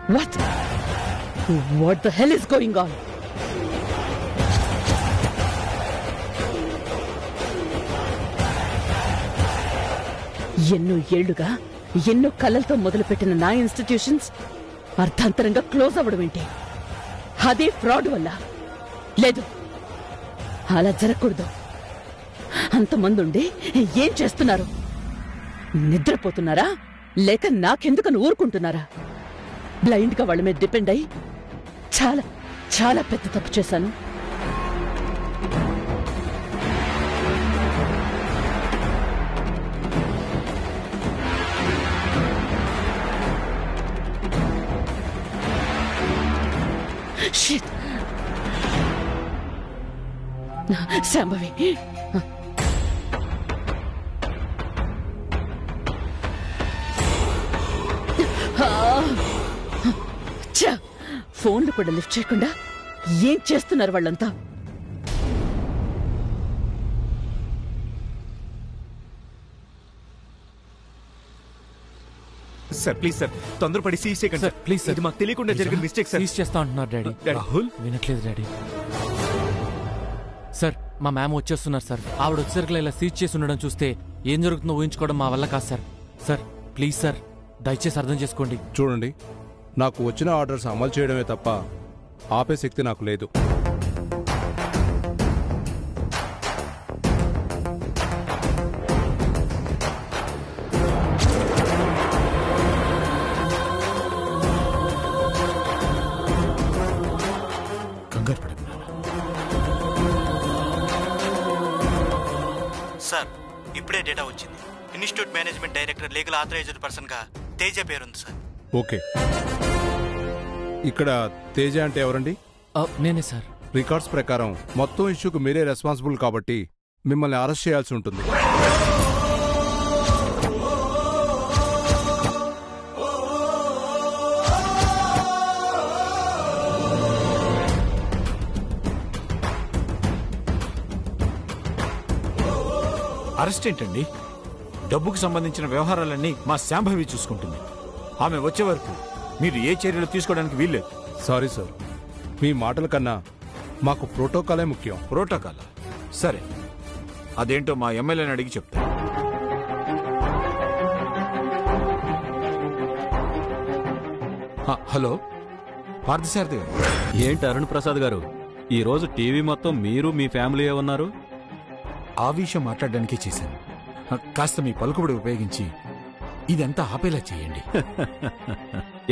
What the hell is going on? ఎన్నో ఏళ్లుగా ఎన్నో కలలతో మొదలుపెట్టిన నా ఇన్స్టిట్యూషన్స్ అర్థాంతరంగా క్లోజ్ అవ్వడం ఏంటి? అదే ఫ్రాడ్ వల్ల. లేదు, అలా జరగకూడదు. అంతమంది ఉండి ఏం చేస్తున్నారు? నిద్రపోతున్నారా లేక నాకెందుకని ఊరుకుంటున్నారా? బ్లైండ్ గా వాళ్ళ మీద డిపెండ్ అయి చాలా చాలా పెద్ద తప్పు చేశాను. Shit. శాంభవి, ఫోన్లు కూడా లిఫ్ట్ చేయకుండా ఏం చేస్తున్నారు వాళ్ళంతా? సార్ ప్లీజ్ సార్, తొందరపడి సీజ్ చేయకండి సార్. ప్లీజ్ సార్, ఇది మాకు తెలియకుండా జరిగిన మిస్టేక్ సార్. సీజ్ చేస్తా అంటున్నారు డాడీ. రాహుల్ వినట్లేదు డాడీ. సార్ మా మ్యామ్ వచ్చేస్తున్నారు సార్. ఆవిడ వచ్చేసరికి ఇలా సీజ్ చేసి ఉండడం చూస్తే ఏం జరుగుతుందో ఊహించుకోవడం మా వల్ల కాదు సార్. సార్ ప్లీజ్ సార్, దయచేసి అర్థం చేసుకోండి. చూడండి, నాకు వచ్చిన ఆర్డర్స్ అమలు చేయడమే తప్ప ఆపే శక్తి నాకు లేదు. సార్ ఇప్పుడే డేటా వచ్చింది. Institute management director legal authorised person గా తేజ పేరుంది సార్. ఓకే, ఇక్కడ తేజ అంటే ఎవరండి? నేనే సార్. రికార్డ్స్ ప్రకారం మొత్తం ఇష్యూకు మీరే రెస్పాన్సిబుల్ కాబట్టి మిమ్మల్ని అరెస్ట్ చేయాల్సి ఉంటుంది. అరెస్ట్ ఏంటండి? డబ్బుకు సంబంధించిన వ్యవహారాలన్నీ మా శాంభవి చూసుకుంటుంది. ఆమె వచ్చే వరకు మీరు ఏ చర్యలు తీసుకోవడానికి వీల్లేదు. సారీ సార్, మీ మాటల కన్నా మాకు ప్రోటోకాలే ముఖ్యం. ప్రోటోకాల్? సరే, అదేంటో మా ఎమ్మెల్యేని అడిగి చెప్తా. హలో పార్థసారథి గారు. ఏంటి అరుణ్ ప్రసాద్ గారు, ఈ రోజు టీవీ మొత్తం మీరు మీ ఫ్యామిలీ ఉన్నారు? ఆ విషయం మాట్లాడడానికే చేశాను. కాస్త మీ పలుకుబడి ఉపయోగించి ఇదంతా ఆపేలా చేయండి.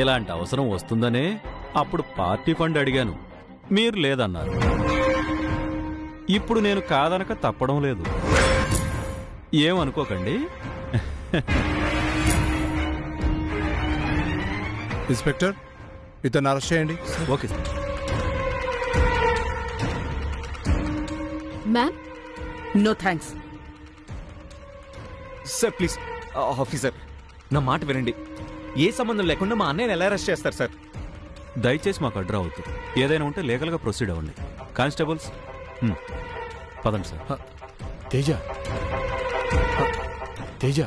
ఇలాంటి అవసరం వస్తుందనే అప్పుడు పార్టీ ఫండ్ అడిగాను, మీరు లేదన్నారు. ఇప్పుడు నేను కాదనక తప్పడం లేదు. ఏమనుకోకండి. ఇన్స్పెక్టర్, ఇతను అరెస్ట్ చేయండి. Okay sir. Ma'am, no thanks. Sir please, officer నా మాట వినండి. ఏ సంబంధం లేకుండా మా అన్నయ్యని ఎలా అరెస్ట్ చేస్తారు సార్? దయచేసి మాకు అడ్రా అవుతుంది. ఏదైనా ఉంటే లీగల్గా ప్రొసీడ్ అవ్వండి. కానిస్టేబుల్స్ పదండి సార్. తేజ, తేజ,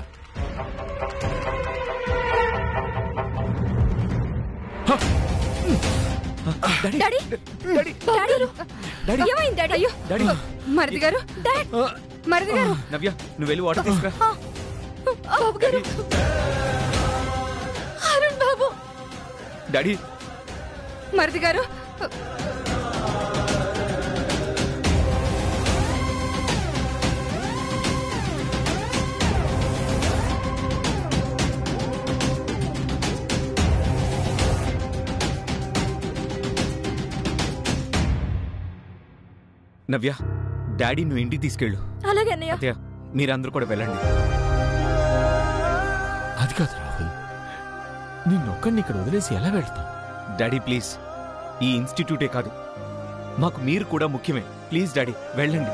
మరిది గారు, మరిది గారు. నవ్య, నువ్వు వెళ్ళి వాటర్ తీసుకురా. బాబు గారు, అరుణ్ బాబు. డాడీ, మరిది గారు. నవ్య, డాడీ నువ్వు ఇంటికి తీసుకెళ్ళు. అలాగే అన్నయ్య. మీరందరూ కూడా వెళ్ళండి. అది కాదు రాహుల్, నిన్నొక్కడిని ఇక్కడ వదిలేసి ఎలా వెళ్తాం? డాడీ ప్లీజ్, ఈ ఇన్స్టిట్యూటే కాదు, మాకు మీరు కూడా ముఖ్యమే. ప్లీజ్ డాడీ, వెళ్ళండి.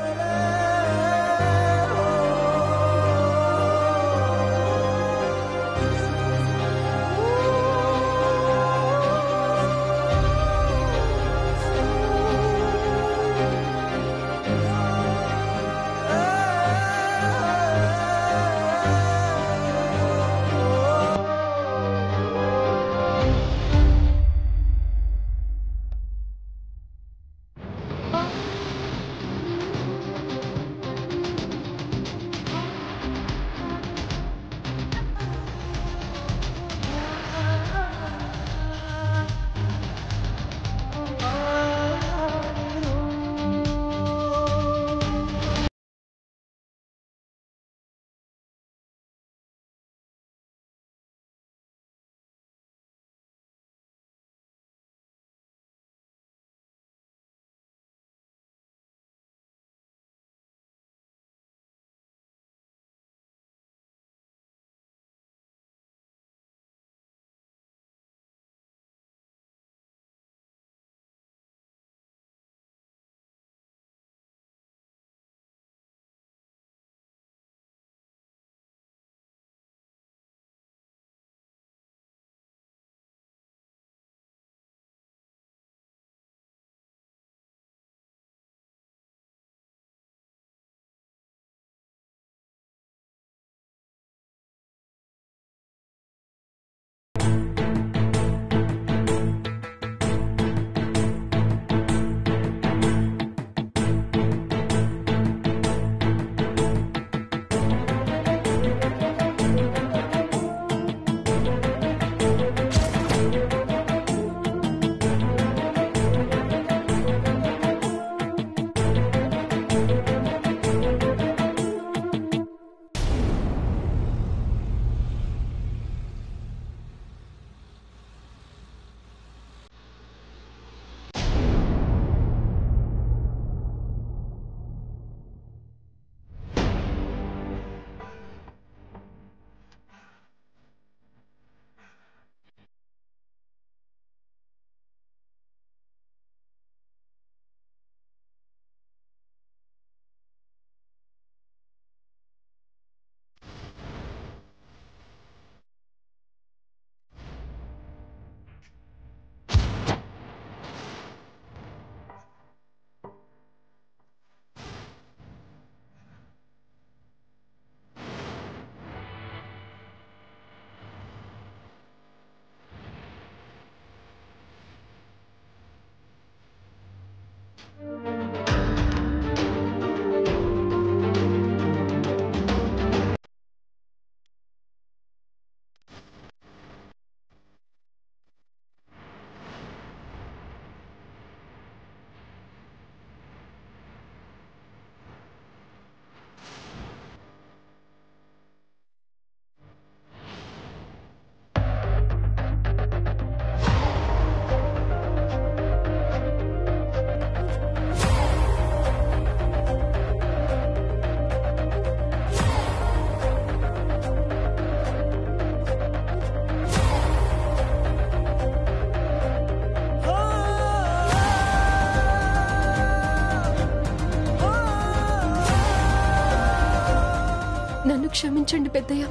క్షమించండి పెద్దయ్య.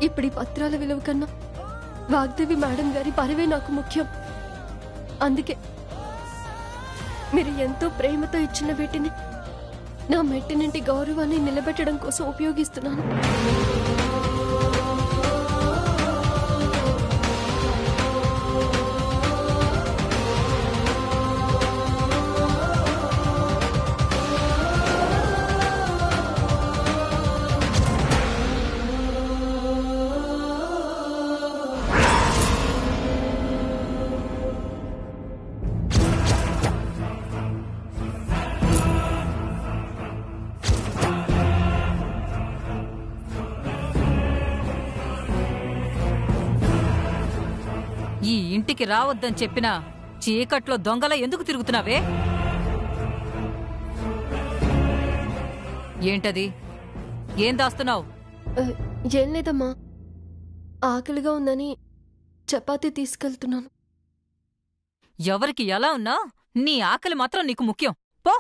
ఇప్పుడు ఈ పత్రాల విలువ కన్నా వాగ్దేవి మేడం గారి పరువే నాకు ముఖ్యం. అందుకే మీరు ఎంతో ప్రేమతో ఇచ్చిన వీటిని నా మెట్టినింటి గౌరవాన్ని నిలబెట్టడం కోసం ఉపయోగిస్తున్నాను. ఈ ఇంటికి రావద్దని చెప్పినా చీకట్లో దొంగల ఎందుకు తిరుగుతున్నావే? ఏంటది? ఏం దాస్తున్నావు? ఏం లేదమ్మా, ఆకలిగా ఉందని చపాతీ తీసుకెళ్తున్నాను. ఎవరికి ఎలా ఉన్నా నీ ఆకలి మాత్రం నీకు ముఖ్యం. పో.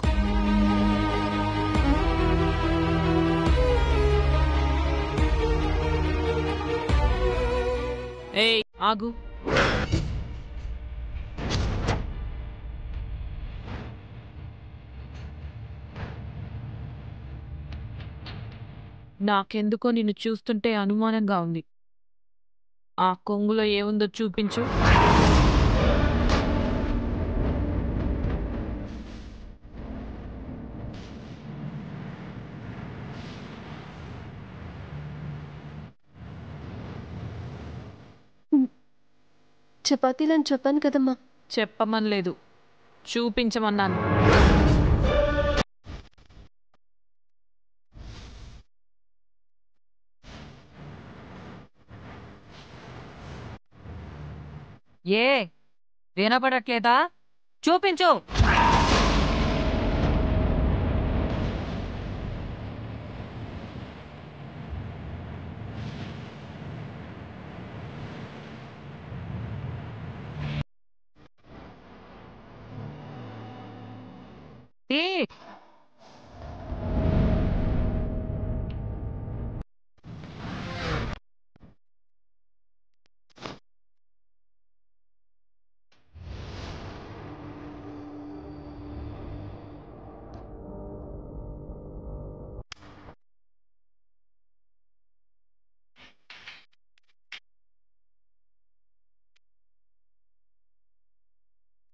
ఏయ్ ఆగు. నాకెందుకో నిన్ను చూస్తుంటే అనుమానంగా ఉంది. ఆ కొంగులో ఏముందో చూపించు. చపాతీలని చెప్పాను కదమ్మా. చెప్పమనలేదు, చూపించమన్నాను. ఏ వినపడట్లేదా? చూపించు.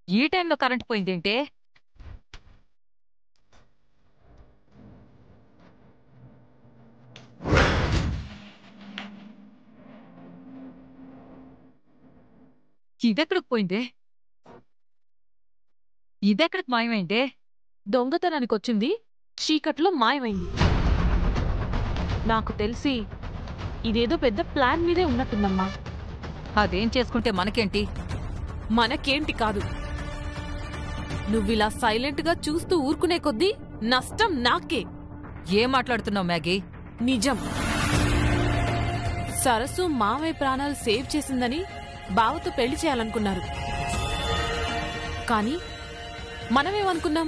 ఈ టైంలో కరెంట్ పోయిందేంటే? ఇదెక్కడికి పోయిందే? ఇదెక్కడికి మాయమైందే? దొంగతనానికి వచ్చింది, చీకట్లో మాయమైంది. నాకు తెలిసి ఇదేదో పెద్ద ప్లాన్ మీదే ఉన్నట్టుందమ్మా. అదేం చేసుకుంటే మనకేంటి? మనకేంటి కాదు, నువ్విలా సైలెంట్గా చూస్తూ ఊరుకునే కొద్దీ నష్టం నాకే. ఏం మాట్లాడుతున్నావు మ్యాగీ? నిజం. సరస్సు మావయ్య ప్రాణాలు సేవ్ చేసిందని బావతో పెళ్లి చేయాలనుకున్నారు. కానీ మనమేమనుకున్నాం?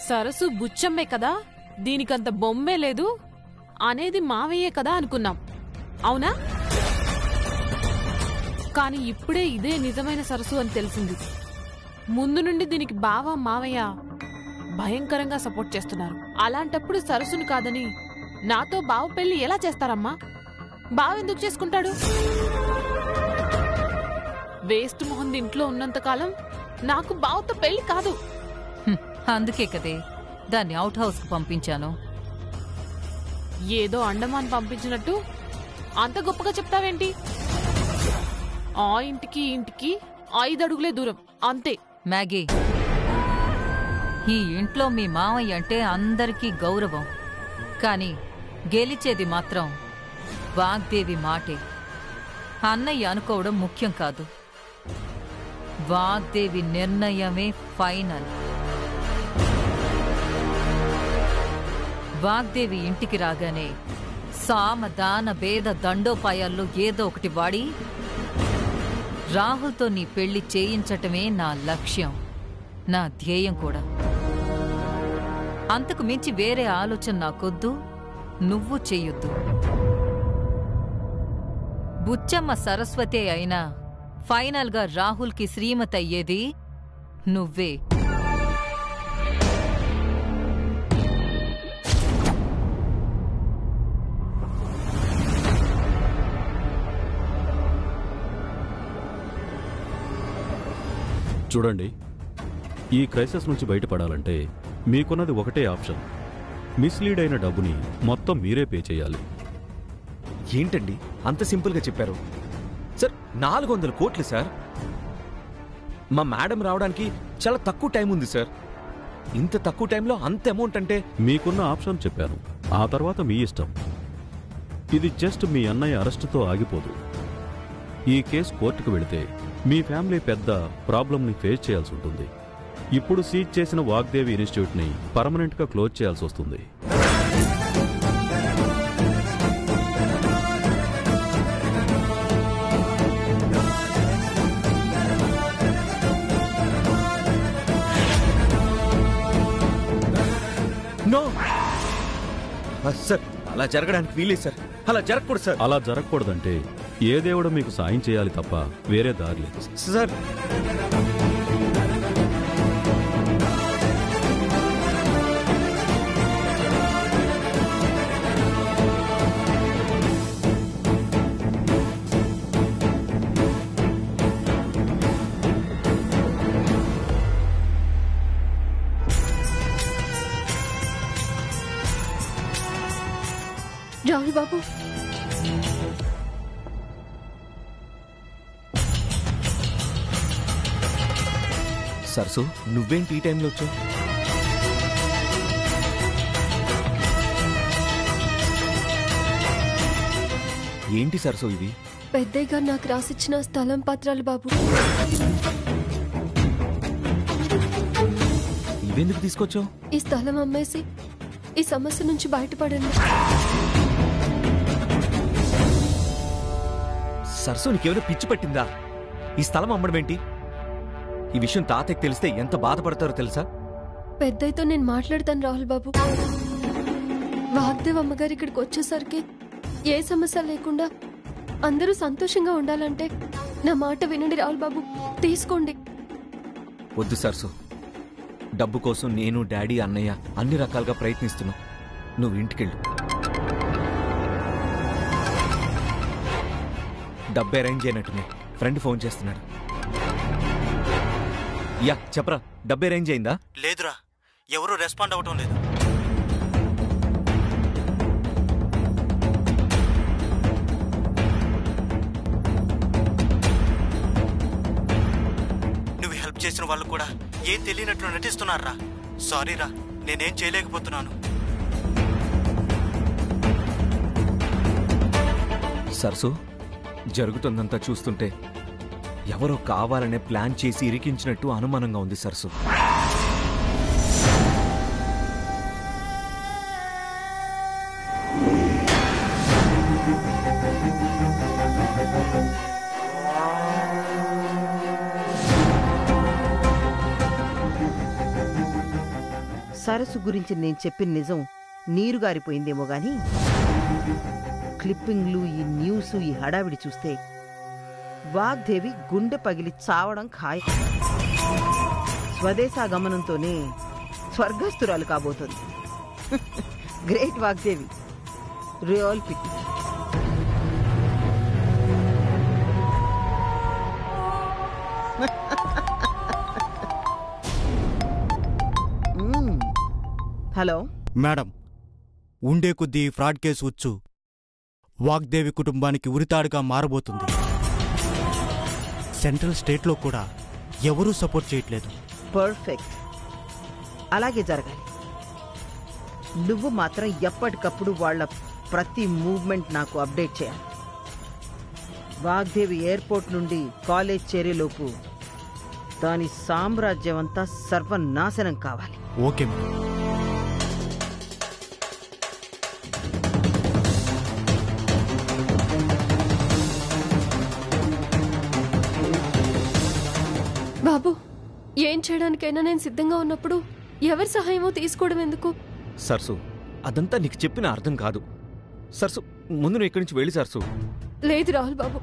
సరస్సు బుచ్చమ్మే కదా, దీనికంత బొమ్మే లేదు అనేది మావయ్యే కదా అనుకున్నాం. అవునా? కానీ ఇప్పుడే ఇదే నిజమైన సరస్సు అని తెలిసింది. ముందు నుండి దీనికి బావ మావయ్య భయంకరంగా సపోర్ట్ చేస్తున్నారు. అలాంటప్పుడు సరస్సును కాదని నాతో బావ పెళ్లి ఎలా చేస్తారమ్మా? బావ ఎందుకు చేసుకుంటాడు? వేస్ట్ మొహం ఇంట్లో ఉన్నంతకాలం నాకు బావతో పెళ్లి కాదు. అందుకే కదే దాన్ని అవుట్ హౌస్ కు పంపించాను. ఏదో అండమాన్ పంపించినట్టు అంత గొప్పగా చెప్తావేంటి? ఆ ఇంటికి ఇంటికి 5 అడుగులే దూరం అంతే. మ్యాగీ, ఈ ఇంట్లో మీ మావయ్య అంటే అందరికీ గౌరవం. కానీ గెలిచేది మాత్రం వాగ్దేవి మాటే. అన్నయ్య అనుకోవడం ముఖ్యం కాదు, వాగ్దేవి నిర్ణయమే ఫైనల్. వాగ్దేవి ఇంటికి రాగానే సామదాన భేద దండోపాయాల్లో ఏదో ఒకటి వాడి రాహుల్తో నీ పెళ్లి చేయించటమే నా లక్ష్యం, నా ధ్యేయం కూడా. అంతకు మించి వేరే ఆలోచన నాకొద్దు, నువ్వు చెయ్యొద్దు. బుచ్చమ్మ సరస్వతి అయినా ఫైనల్గా రాహుల్కి శ్రీమతి అయ్యేది నువ్వే. చూడండి, ఈ క్రైసిస్ నుంచి బయటపడాలంటే మీకున్నది ఒకటే ఆప్షన్. మిస్లీడ్ అయిన డబ్బుని మొత్తం మీరే పే చేయాలి. ఏంటండి అంత సింపుల్గా చెప్పారు? సార్ 400 కోట్లు సార్. మా మేడం రావడానికి చాలా తక్కువ టైం ఉంది సార్. ఇంత తక్కువ టైంలో అంత అమౌంట్ అంటే మీకున్న ఆప్షన్ చెప్పాను, ఆ తర్వాత మీ ఇష్టం. ఇది జస్ట్ మీ అన్నయ్య అరెస్టుతో ఆగిపోదు. ఈ కేసు కోర్టుకు వెళితే మీ ఫ్యామిలీ పెద్ద ప్రాబ్లంని ఫేస్ చేయాల్సి ఉంటుంది. ఇప్పుడు సీజ్ చేసిన వాగ్దేవి ఇన్స్టిట్యూట్ని పర్మనెంట్గా క్లోజ్ చేయాల్సి వస్తుంది. నో సార్, అలా జరగడానికి వీలేదు సార్. అలా జరగకూడదు సార్. అలా జరగకూడదంటే ఏ దేవుడు మీకు సాయం చేయాలి తప్ప వేరే దారి లేదు సార్. రాహుల్ బాబు, సరసు, నువ్వేంటి ఈ టైంలో వచ్చావు? ఏంటి సరసు ఇవి? పెద్దయ్య గారు నాకు రాసిచ్చిన స్థలం పత్రాలు బాబు. ఇవెందుకు తీసుకొచ్చావు? ఈ స్థలం అమ్మేసి ఈ సమస్య నుంచి బయటపడండి. సరసు, నీకేమైనా పిచ్చి పట్టిందా? ఈ స్థలం అమ్మడం ఏంటి? ఈ విషయం తాతయ్యకి తెలిస్తే ఎంత బాధపడతారో తెలుసా? పెద్దయ్యతో నేను మాట్లాడతాను రాహుల్ బాబు. వాగ్దేవ్ అమ్మగారు ఇక్కడికి వచ్చేసరికి ఏ సమస్య లేకుండా అందరూ సంతోషంగా ఉండాలంటే నా మాట వినండి రాహుల్ బాబు, తీసుకోండి. వద్దు సరసు, డబ్బు కోసం నేను, డాడీ, అన్నయ్య అన్ని రకాలుగా ప్రయత్నిస్తున్నాం. నువ్వు ఇంటికెళ్ళు. డబ్బు అరేంజ్ అయినట్టునే. ఫ్రెండ్ ఫోన్ చేస్తున్నాడు. యా చెప్పరా, డబ్బు అరేంజ్ అయిందా? లేదురా, ఎవరూ రెస్పాండ్ అవటం లేదు. నువ్వు హెల్ప్ చేసిన వాళ్ళు కూడా ఏం తెలియనట్లు నటిస్తున్నారా. సారీరా, నేనేం చేయలేకపోతున్నాను. సరసు, జరుగుతుందంతా చూస్తుంటే ఎవరో కావాలనే ప్లాన్ చేసి ఇరికించినట్టు అనుమానంగా ఉంది సరసు. సరస్సు గురించి నేను చెప్పిన నిజం నీరుగారిపోయిందేమో గాని క్లిప్పింగ్లు, ఈ న్యూస్, ఈ హడావిడి చూస్తే వాగ్దేవి గుండె పగిలి చావడం ఖాయం. స్వదేశాగమనంతోనే స్వర్గస్థురాలు కాబోతుంది. గ్రేట్ వాగ్దేవి, రియల్ పిట్. హలో మేడం, ఉండే కొద్దీ ఫ్రాడ్ కేసు వచ్చు వాగ్దేవి కుటుంబానికి ఉరితాడుగా మారబోతుంది. సెంట్రల్ స్టేట్లో కూడా ఎవరూ సపోర్ట్ చేయట్లేదు. పర్ఫెక్ట్, అలాగే జరగాలి. నువ్వు మాత్రం ఎప్పటికప్పుడు వాళ్ళ ప్రతి మూవ్మెంట్ నాకు అప్డేట్ చేయాలి. వాగ్దేవి ఎయిర్పోర్ట్ నుండి కాలేజ్ చేరేలోపు దాని సామ్రాజ్యం అంతా సర్వనాశనం కావాలి. Okay madam. బాబు, ఏం చేయడానికైనా నేను సిద్ధంగా ఉన్నప్పుడు ఎవరి సహాయమో తీసుకోవడం ఎందుకు? సరసు, అదంతా నీకు చెప్పిన అర్థం కాదు. సరసు, ముందు నువ్వు ఇక్కడి నుంచి వెళ్ళి సరసు. లేదు రాహుల్ బాబు,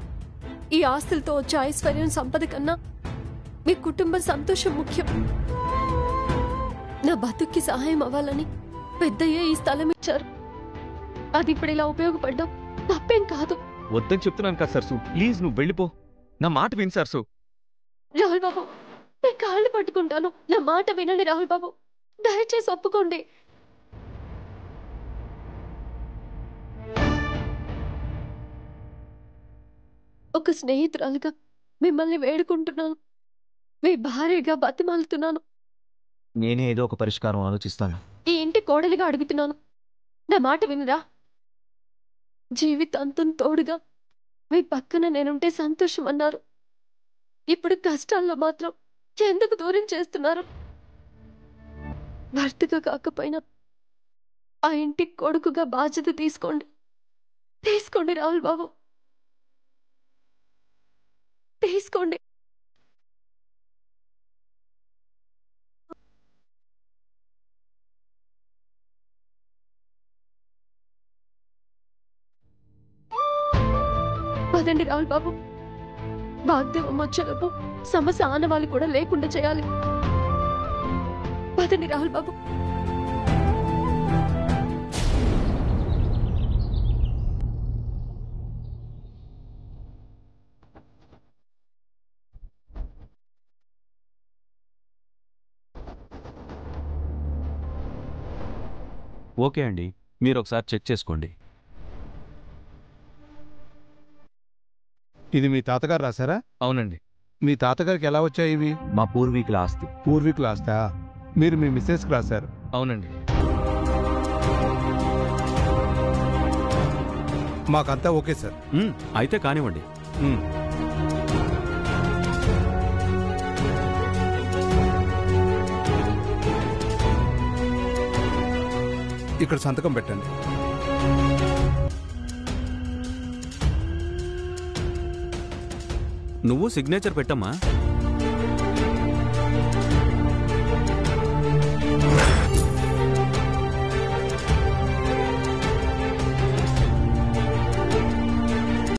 ఈ ఆస్తులతో వచ్చే ఐశ్వర్యం సంపద కన్నా మీ కుటుంబ సంతోషం ముఖ్యం. నా బతుక్కి సహాయం అవ్వాలని పెద్దయ్య ఈ స్థలం ఇచ్చారు. అది ఇప్పుడు ఇలా ఉపయోగపడ్డం తప్పేం కాదు. వద్దని చెప్తున్నాను కదా సరసు, ప్లీజ్ నువ్వు వెళ్ళిపో. నా మాట విని సరసు. రాహుల్ బాబు, నేను కాళ్ళు పట్టుకుంటాను, నా మాట వినండి. రాహుల్ బాబు, దయచేసి ఒప్పుకోండి. ఒక స్నేహితురాలుగా మిమ్మల్ని వేడుకుంటున్నాను, మీ భార్యగా బతిమాలుతున్నాను, నేనే ఏదో ఒక పరిష్కారం ఆలోచిస్తాను. ఈ ఇంటి కోడలిగా అడుగుతున్నాను, నా మాట వినరా? జీవితాంతం తోడుగా మీ పక్కన నేనుంటే సంతోషం అన్నారు. ఇప్పుడు కష్టాల్లో మాత్రం ఎందుకు దూరం చేస్తున్నారు? భర్తగా కాకపోయినా ఆ ఇంటి కొడుకుగా బాధ్యత తీసుకోండి. తీసుకోండి రాహుల్ బాబు, తీసుకోండి. పదండి రాహుల్ బాబు, వాగ్దేవం వచ్చేలోపు సమస్య ఆనవాళ్ళు కూడా లేకుండా చేయాలి. పదండి రాహుల్ బాబు. ఓకే అండి, మీరు ఒకసారి చెక్ చేసుకోండి. ఇది మీ తాతగారు రాశారా? అవునండి. మీ తాతగారికి ఎలా వచ్చాయి ఇవి? మా పూర్వీకుల ఆస్తి. పూర్వీకుల ఆస్తా? మీరు మీ మిస్సెస్కి రాశారు. అవునండి. మాకంతా ఓకే సార్. అయితే కానివ్వండి. ఇక్కడ సంతకం పెట్టండి. నువ్వు సిగ్నేచర్ పెట్టమ్మా.